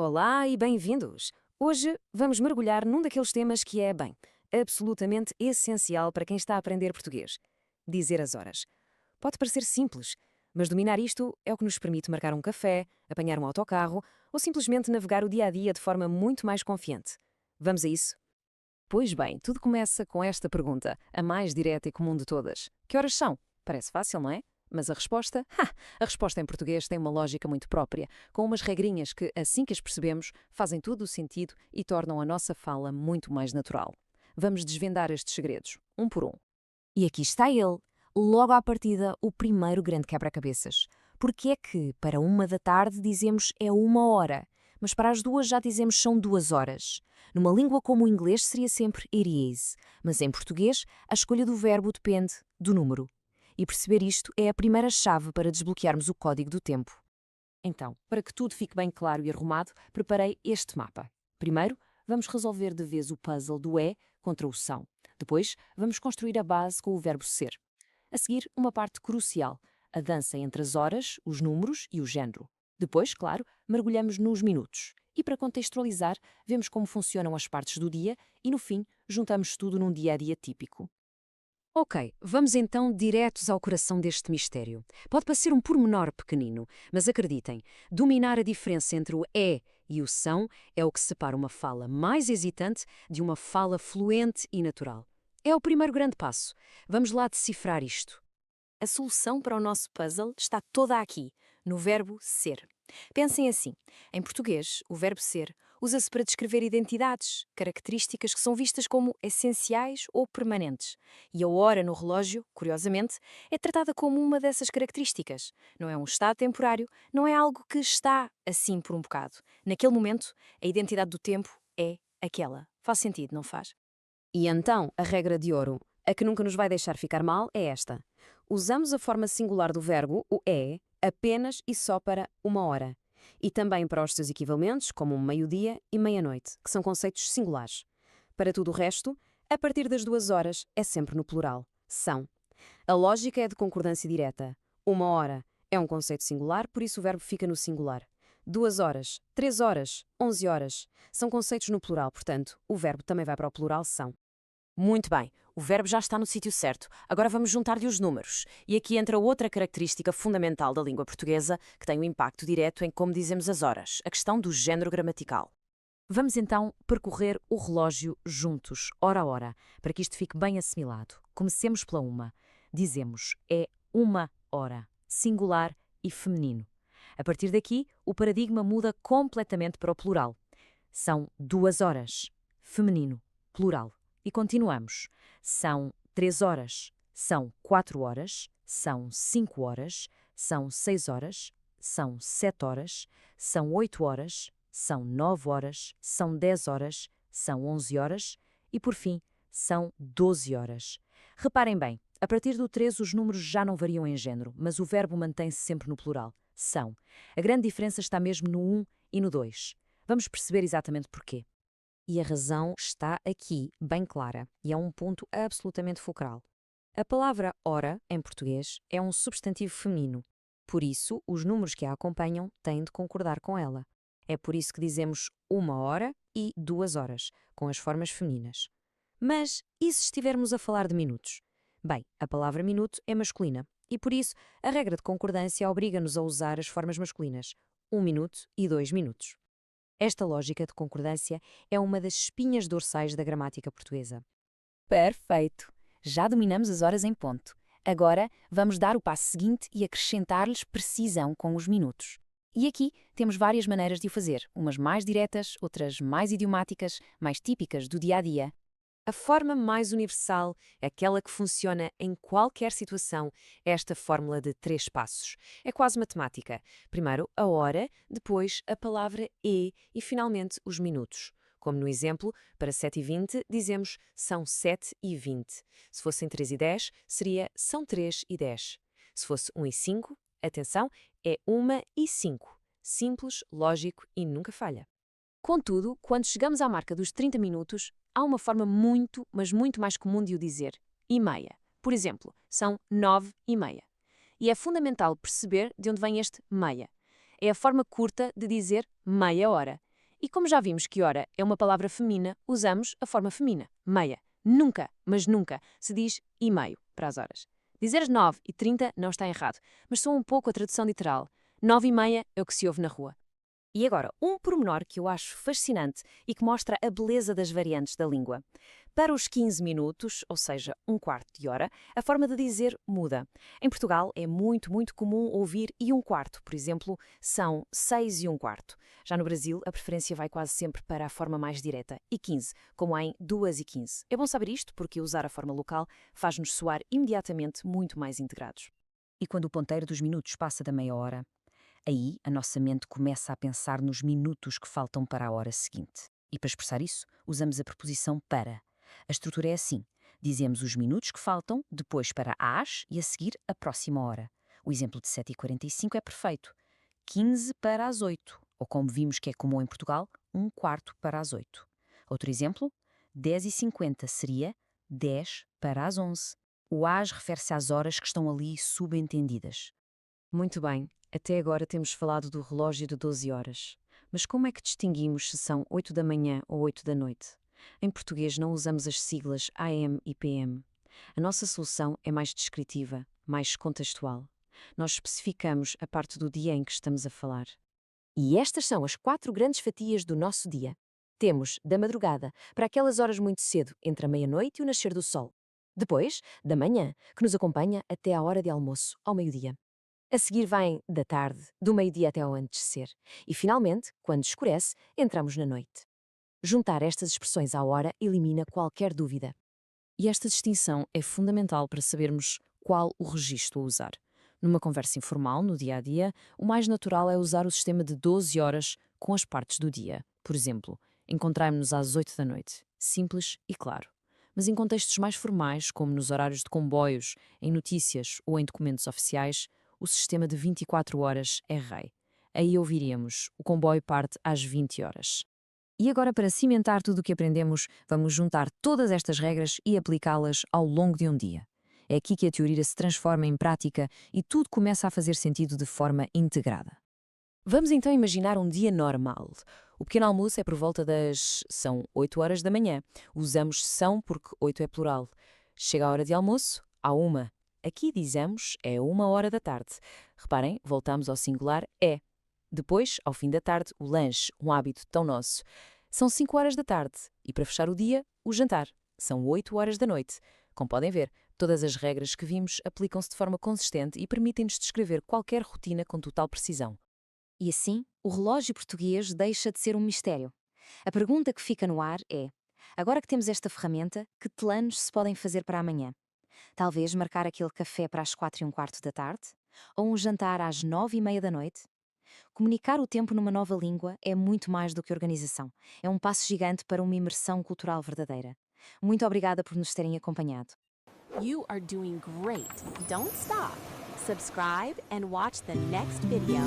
Olá e bem-vindos! Hoje vamos mergulhar num daqueles temas que é, bem, absolutamente essencial para quem está a aprender português: dizer as horas. Pode parecer simples, mas dominar isto é o que nos permite marcar um café, apanhar um autocarro ou simplesmente navegar o dia a dia de forma muito mais confiante. Vamos a isso? Pois bem, tudo começa com esta pergunta, a mais direta e comum de todas: que horas são? Parece fácil, não é? Mas a resposta? A resposta em português tem uma lógica muito própria, com umas regrinhas que, assim que as percebemos, fazem todo o sentido e tornam a nossa fala muito mais natural. Vamos desvendar estes segredos, um por um. E aqui está ele, logo à partida, o primeiro grande quebra-cabeças. Porque é que para 1 da tarde dizemos é 1 hora, mas para as 2 já dizemos são 2 horas? Numa língua como o inglês seria sempre it is, mas em português a escolha do verbo depende do número. E perceber isto é a primeira chave para desbloquearmos o código do tempo. Então, para que tudo fique bem claro e arrumado, preparei este mapa. Primeiro, vamos resolver de vez o puzzle do é contra o são. Depois, vamos construir a base com o verbo ser. A seguir, uma parte crucial, a dança entre as horas, os números e o género. Depois, claro, mergulhamos nos minutos. E para contextualizar, vemos como funcionam as partes do dia e, no fim, juntamos tudo num dia-a-dia típico. Ok, vamos então diretos ao coração deste mistério. Pode parecer um pormenor pequenino, mas acreditem, dominar a diferença entre o é e o são é o que separa uma fala mais hesitante de uma fala fluente e natural. É o primeiro grande passo. Vamos lá decifrar isto. A solução para o nosso puzzle está toda aqui, no verbo ser. Pensem assim: em português, o verbo ser usa-se para descrever identidades, características que são vistas como essenciais ou permanentes. E a hora no relógio, curiosamente, é tratada como uma dessas características. Não é um estado temporário, não é algo que está assim por um bocado. Naquele momento, a identidade do tempo é aquela. Faz sentido, não faz? E então, a regra de ouro, a que nunca nos vai deixar ficar mal, é esta: usamos a forma singular do verbo, o é, apenas e só para 1 hora. E também para os seus equivalentes, como meio-dia e meia-noite, que são conceitos singulares. Para tudo o resto, a partir das 2 horas é sempre no plural. São. A lógica é de concordância direta. 1 hora é um conceito singular, por isso o verbo fica no singular. 2 horas, 3 horas, 11 horas são conceitos no plural, portanto, o verbo também vai para o plural são. Muito bem, o verbo já está no sítio certo. Agora vamos juntar-lhe os números. E aqui entra outra característica fundamental da língua portuguesa que tem um impacto direto em como dizemos as horas, a questão do género gramatical. Vamos então percorrer o relógio juntos, hora a hora, para que isto fique bem assimilado. Comecemos pela uma. Dizemos é 1 hora, singular e feminino. A partir daqui, o paradigma muda completamente para o plural. São 2 horas, feminino, plural. E continuamos. São 3 horas, são 4 horas, são 5 horas, são 6 horas, são 7 horas, são 8 horas, são 9 horas, são 10 horas, são 11 horas e, por fim, são 12 horas. Reparem bem, a partir do 3 os números já não variam em género, mas o verbo mantém-se sempre no plural. São. A grande diferença está mesmo no 1 e no 2. Vamos perceber exatamente porquê. E a razão está aqui, bem clara, e é um ponto absolutamente focal. A palavra hora, em português, é um substantivo feminino. Por isso, os números que a acompanham têm de concordar com ela. É por isso que dizemos 1 hora e 2 horas, com as formas femininas. Mas e se estivermos a falar de minutos? Bem, a palavra minuto é masculina, e por isso a regra de concordância obriga-nos a usar as formas masculinas, 1 minuto e 2 minutos. Esta lógica de concordância é uma das espinhas dorsais da gramática portuguesa. Perfeito! Já dominamos as horas em ponto. Agora vamos dar o passo seguinte e acrescentar-lhes precisão com os minutos. E aqui temos várias maneiras de o fazer, umas mais diretas, outras mais idiomáticas, mais típicas do dia a dia. A forma mais universal, aquela que funciona em qualquer situação, é esta fórmula de 3 passos. É quase matemática. Primeiro a hora, depois a palavra e finalmente os minutos. Como no exemplo, para 7h20 dizemos são 7h20. Se fossem 3h10, seria são 3h10. Se fosse 1h05, atenção, é 1h05. Simples, lógico e nunca falha. Contudo, quando chegamos à marca dos 30 minutos, há uma forma muito, mas muito mais comum de o dizer: e meia. Por exemplo, são 9h30. E é fundamental perceber de onde vem este meia. É a forma curta de dizer meia hora. E como já vimos que hora é uma palavra feminina, usamos a forma feminina, meia. Nunca, mas nunca, se diz e meio para as horas. Dizer 9h30 não está errado, mas sou um pouco a tradução literal. 9h30 é o que se ouve na rua. E agora, um pormenor que eu acho fascinante e que mostra a beleza das variantes da língua. Para os 15 minutos, ou seja, um quarto de hora, a forma de dizer muda. Em Portugal é muito comum ouvir e um quarto, por exemplo, são 6 e um quarto. Já no Brasil, a preferência vai quase sempre para a forma mais direta, e 15, como em 2h15. É bom saber isto porque usar a forma local faz-nos soar imediatamente muito mais integrados. E quando o ponteiro dos minutos passa da meia hora? Aí, a nossa mente começa a pensar nos minutos que faltam para a hora seguinte. E para expressar isso, usamos a preposição para. A estrutura é assim. Dizemos os minutos que faltam, depois para às e a seguir a próxima hora. O exemplo de 7h45 é perfeito. 15 para as 8, ou como vimos que é comum em Portugal, um quarto para as 8. Outro exemplo, 10h50 seria 10 para as 11. O às refere-se às horas que estão ali subentendidas. Muito bem, até agora temos falado do relógio de 12 horas. Mas como é que distinguimos se são 8 da manhã ou 8 da noite? Em português não usamos as siglas AM e PM. A nossa solução é mais descritiva, mais contextual. Nós especificamos a parte do dia em que estamos a falar. E estas são as 4 grandes fatias do nosso dia. Temos da madrugada, para aquelas horas muito cedo, entre a meia-noite e o nascer do sol. Depois, da manhã, que nos acompanha até à hora de almoço, ao meio-dia. A seguir vem da tarde, do meio-dia até ao anoitecer. E, finalmente, quando escurece, entramos na noite. Juntar estas expressões à hora elimina qualquer dúvida. E esta distinção é fundamental para sabermos qual o registro a usar. Numa conversa informal, no dia-a-dia, o mais natural é usar o sistema de 12 horas com as partes do dia. Por exemplo, encontrarmos-nos às 8 da noite. Simples e claro. Mas em contextos mais formais, como nos horários de comboios, em notícias ou em documentos oficiais, o sistema de 24 horas é rei. Aí ouviríamos: o comboio parte às 20 horas. E agora, para cimentar tudo o que aprendemos, vamos juntar todas estas regras e aplicá-las ao longo de um dia. É aqui que a teoria se transforma em prática e tudo começa a fazer sentido de forma integrada. Vamos então imaginar um dia normal. O pequeno almoço é por volta são 8 horas da manhã. Usamos são porque 8 é plural. Chega a hora de almoço, à 1. Aqui dizemos é 1 hora da tarde. Reparem, voltamos ao singular é. Depois, ao fim da tarde, o lanche, um hábito tão nosso. São 5 horas da tarde e, para fechar o dia, o jantar. São 8 horas da noite. Como podem ver, todas as regras que vimos aplicam-se de forma consistente e permitem-nos descrever qualquer rotina com total precisão. E assim, o relógio português deixa de ser um mistério. A pergunta que fica no ar é: agora que temos esta ferramenta, que planos se podem fazer para amanhã? Talvez marcar aquele café para as 4h15 da tarde? Ou um jantar às 9h30 da noite? Comunicar o tempo numa nova língua é muito mais do que organização. É um passo gigante para uma imersão cultural verdadeira. Muito obrigada por nos terem acompanhado. You are doing great. Don't stop. Subscribe and watch the next video.